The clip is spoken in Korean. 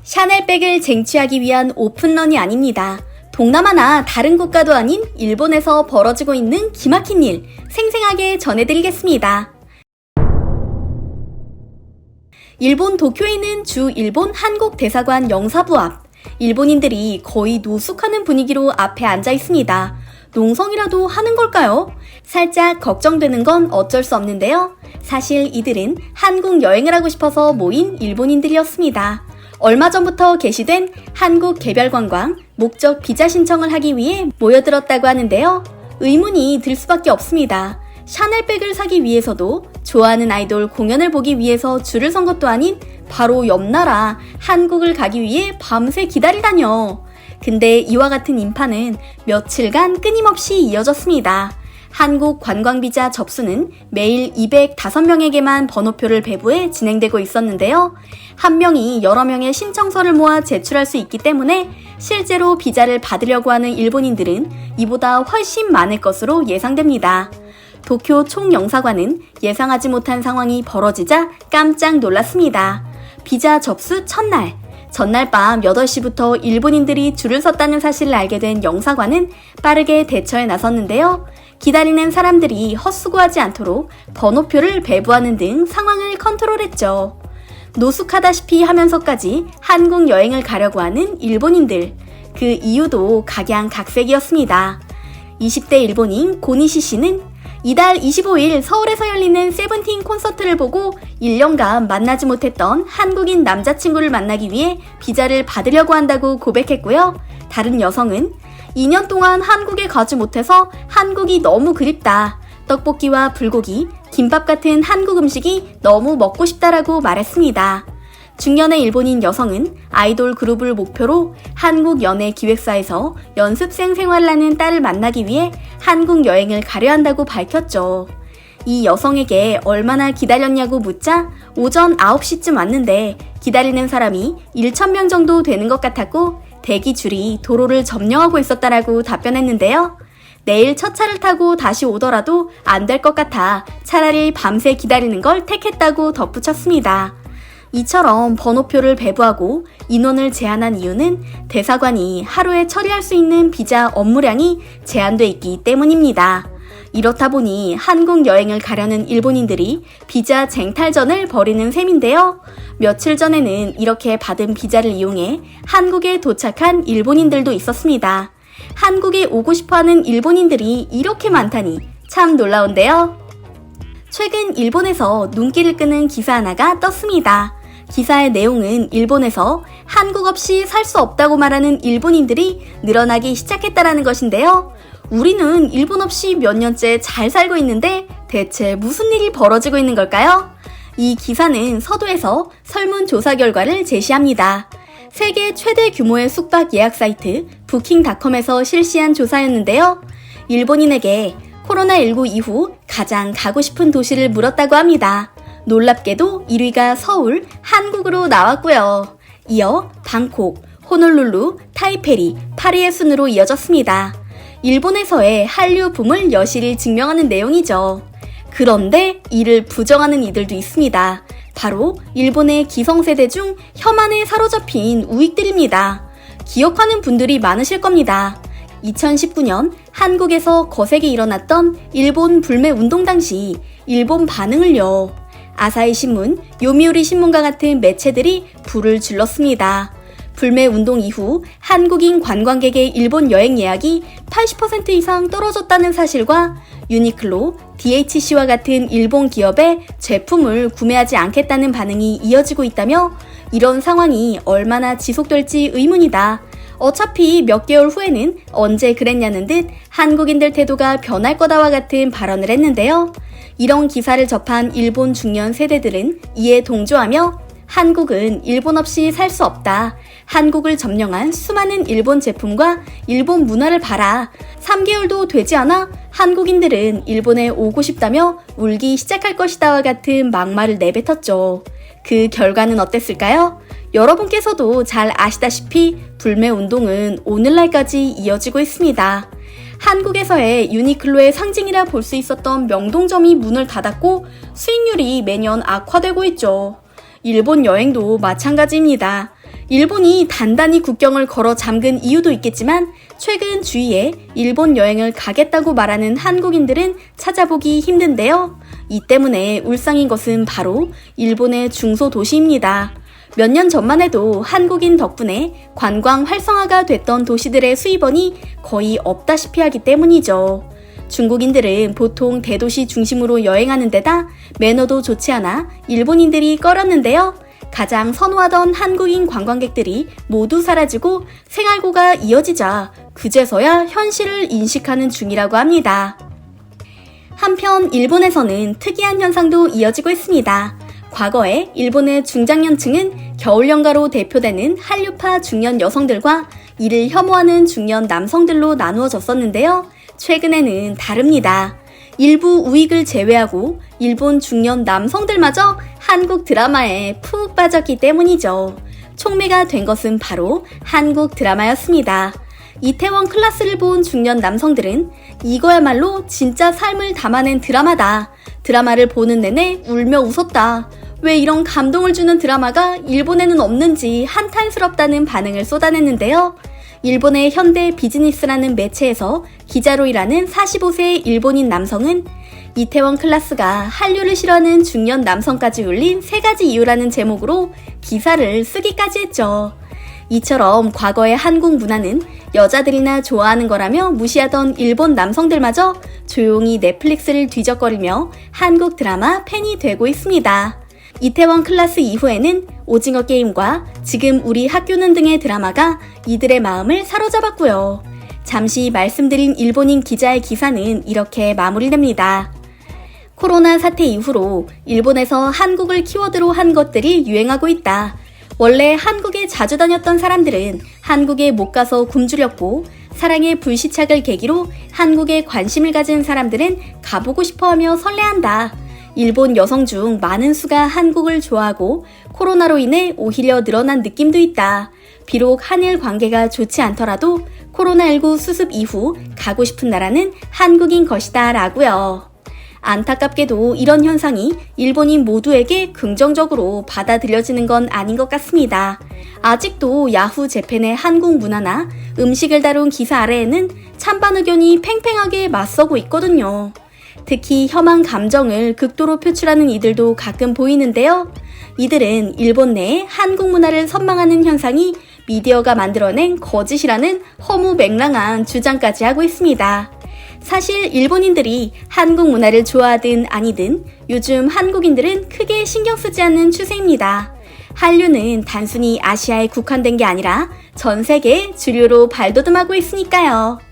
샤넬백을 쟁취하기 위한 오픈런이 아닙니다. 동남아나 다른 국가도 아닌 일본에서 벌어지고 있는 기막힌 일 생생하게 전해드리겠습니다. 일본 도쿄에 있는 주 일본 한국 대사관 영사부 앞, 일본인들이 거의 노숙하는 분위기로 앞에 앉아 있습니다. 농성이라도 하는 걸까요? 살짝 걱정되는 건 어쩔 수 없는데요. 사실 이들은 한국 여행을 하고 싶어서 모인 일본인들이었습니다. 얼마 전부터 개시된 한국 개별관광 목적 비자 신청을 하기 위해 모여들었다고 하는데요. 의문이 들 수밖에 없습니다. 샤넬백을 사기 위해서도 좋아하는 아이돌 공연을 보기 위해서 줄을 선 것도 아닌 바로 옆 나라 한국을 가기 위해 밤새 기다리다뇨. 근데 이와 같은 인파는 며칠간 끊임없이 이어졌습니다. 한국 관광비자 접수는 매일 205명에게만 번호표를 배부해 진행되고 있었는데요. 한 명이 여러 명의 신청서를 모아 제출할 수 있기 때문에 실제로 비자를 받으려고 하는 일본인들은 이보다 훨씬 많을 것으로 예상됩니다. 도쿄 총영사관은 예상하지 못한 상황이 벌어지자 깜짝 놀랐습니다. 비자 접수 첫날, 전날 밤 8시부터 일본인들이 줄을 섰다는 사실을 알게 된 영사관은 빠르게 대처에 나섰는데요. 기다리는 사람들이 헛수고하지 않도록 번호표를 배부하는 등 상황을 컨트롤했죠. 노숙하다시피 하면서까지 한국 여행을 가려고 하는 일본인들. 그 이유도 각양각색이었습니다. 20대 일본인 고니시 씨는 이달 25일 서울에서 열리는 세븐틴 콘서트를 보고 1년간 만나지 못했던 한국인 남자친구를 만나기 위해 비자를 받으려고 한다고 고백했고요. 다른 여성은 2년 동안 한국에 가지 못해서 한국이 너무 그립다. 떡볶이와 불고기, 김밥 같은 한국 음식이 너무 먹고 싶다라고 말했습니다. 중년의 일본인 여성은 아이돌 그룹을 목표로 한국 연예 기획사에서 연습생 생활을 하는 딸을 만나기 위해 한국 여행을 가려 한다고 밝혔죠. 이 여성에게 얼마나 기다렸냐고 묻자 오전 9시쯤 왔는데 기다리는 사람이 1,000명 정도 되는 것 같았고 대기줄이 도로를 점령하고 있었다라고 답변했는데요. 내일 첫 차를 타고 다시 오더라도 안 될 것 같아 차라리 밤새 기다리는 걸 택했다고 덧붙였습니다. 이처럼 번호표를 배부하고 인원을 제한한 이유는 대사관이 하루에 처리할 수 있는 비자 업무량이 제한돼 있기 때문입니다. 이렇다 보니 한국 여행을 가려는 일본인들이 비자 쟁탈전을 벌이는 셈인데요. 며칠 전에는 이렇게 받은 비자를 이용해 한국에 도착한 일본인들도 있었습니다. 한국에 오고 싶어하는 일본인들이 이렇게 많다니 참 놀라운데요. 최근 일본에서 눈길을 끄는 기사 하나가 떴습니다. 기사의 내용은 일본에서 한국 없이 살 수 없다고 말하는 일본인들이 늘어나기 시작했다라는 것인데요. 우리는 일본 없이 몇 년째 잘 살고 있는데 대체 무슨 일이 벌어지고 있는 걸까요? 이 기사는 서두에서 설문조사 결과를 제시합니다. 세계 최대 규모의 숙박 예약 사이트 부킹닷컴에서 실시한 조사였는데요. 일본인에게 코로나19 이후 가장 가고 싶은 도시를 물었다고 합니다. 놀랍게도 1위가 서울, 한국으로 나왔고요. 이어 방콕, 호놀룰루, 타이페리, 파리의 순으로 이어졌습니다. 일본에서의 한류 붐을 여실히 증명하는 내용이죠. 그런데 이를 부정하는 이들도 있습니다. 바로 일본의 기성세대 중 혐한에 사로잡힌 우익들입니다. 기억하는 분들이 많으실 겁니다. 2019년 한국에서 거세게 일어났던 일본 불매 운동 당시 일본 반응을요. 아사히 신문, 요미우리 신문과 같은 매체들이 불을 질렀습니다. 불매 운동 이후 한국인 관광객의 일본 여행 예약이 80% 이상 떨어졌다는 사실과 유니클로, DHC와 같은 일본 기업의 제품을 구매하지 않겠다는 반응이 이어지고 있다며 이런 상황이 얼마나 지속될지 의문이다. 어차피 몇 개월 후에는 언제 그랬냐는 듯 한국인들 태도가 변할 거다와 같은 발언을 했는데요. 이런 기사를 접한 일본 중년 세대들은 이에 동조하며 한국은 일본 없이 살 수 없다. 한국을 점령한 수많은 일본 제품과 일본 문화를 봐라. 3개월도 되지 않아 한국인들은 일본에 오고 싶다며 울기 시작할 것이다와 같은 막말을 내뱉었죠. 그 결과는 어땠을까요? 여러분께서도 잘 아시다시피 불매 운동은 오늘날까지 이어지고 있습니다. 한국에서의 유니클로의 상징이라 볼 수 있었던 명동점이 문을 닫았고 수익률이 매년 악화되고 있죠. 일본 여행도 마찬가지입니다. 일본이 단단히 국경을 걸어 잠근 이유도 있겠지만 최근 주위에 일본 여행을 가겠다고 말하는 한국인들은 찾아보기 힘든데요. 이 때문에 울상인 것은 바로 일본의 중소도시입니다. 몇 년 전만 해도 한국인 덕분에 관광 활성화가 됐던 도시들의 수입원이 거의 없다시피 하기 때문이죠. 중국인들은 보통 대도시 중심으로 여행하는 데다 매너도 좋지 않아 일본인들이 꺼렸는데요. 가장 선호하던 한국인 관광객들이 모두 사라지고 생활고가 이어지자 그제서야 현실을 인식하는 중이라고 합니다. 한편 일본에서는 특이한 현상도 이어지고 있습니다. 과거에 일본의 중장년층은 겨울연가로 대표되는 한류파 중년 여성들과 이를 혐오하는 중년 남성들로 나누어졌었는데요. 최근에는 다릅니다. 일부 우익을 제외하고 일본 중년 남성들마저 한국 드라마에 푹 빠졌기 때문이죠. 촉매가 된 것은 바로 한국 드라마였습니다. 이태원 클라스를 본 중년 남성들은 이거야말로 진짜 삶을 담아낸 드라마다. 드라마를 보는 내내 울며 웃었다. 왜 이런 감동을 주는 드라마가 일본에는 없는지 한탄스럽다는 반응을 쏟아냈는데요. 일본의 현대 비즈니스라는 매체에서 기자로 일하는 45세의 일본인 남성은 이태원 클라스가 한류를 싫어하는 중년 남성까지 울린 3가지 이유라는 제목으로 기사를 쓰기까지 했죠. 이처럼 과거의 한국 문화는 여자들이나 좋아하는 거라며 무시하던 일본 남성들마저 조용히 넷플릭스를 뒤적거리며 한국 드라마 팬이 되고 있습니다. 이태원 클라스 이후에는 오징어 게임과 지금 우리 학교는 등의 드라마가 이들의 마음을 사로잡았고요. 잠시 말씀드린 일본인 기자의 기사는 이렇게 마무리됩니다. 코로나 사태 이후로 일본에서 한국을 키워드로 한 것들이 유행하고 있다. 원래 한국에 자주 다녔던 사람들은 한국에 못 가서 굶주렸고 사랑의 불시착을 계기로 한국에 관심을 가진 사람들은 가보고 싶어하며 설레한다. 일본 여성 중 많은 수가 한국을 좋아하고 코로나로 인해 오히려 늘어난 느낌도 있다. 비록 한일 관계가 좋지 않더라도 코로나19 수습 이후 가고 싶은 나라는 한국인 것이다 라고요. 안타깝게도 이런 현상이 일본인 모두에게 긍정적으로 받아들여지는 건 아닌 것 같습니다. 아직도 야후 재팬의 한국 문화나 음식을 다룬 기사 아래에는 찬반 의견이 팽팽하게 맞서고 있거든요. 특히 혐한 감정을 극도로 표출하는 이들도 가끔 보이는데요. 이들은 일본 내에 한국 문화를 선망하는 현상이 미디어가 만들어낸 거짓이라는 허무맹랑한 주장까지 하고 있습니다. 사실 일본인들이 한국 문화를 좋아하든 아니든 요즘 한국인들은 크게 신경 쓰지 않는 추세입니다. 한류는 단순히 아시아에 국한된 게 아니라 전 세계 주류로 발돋움하고 있으니까요.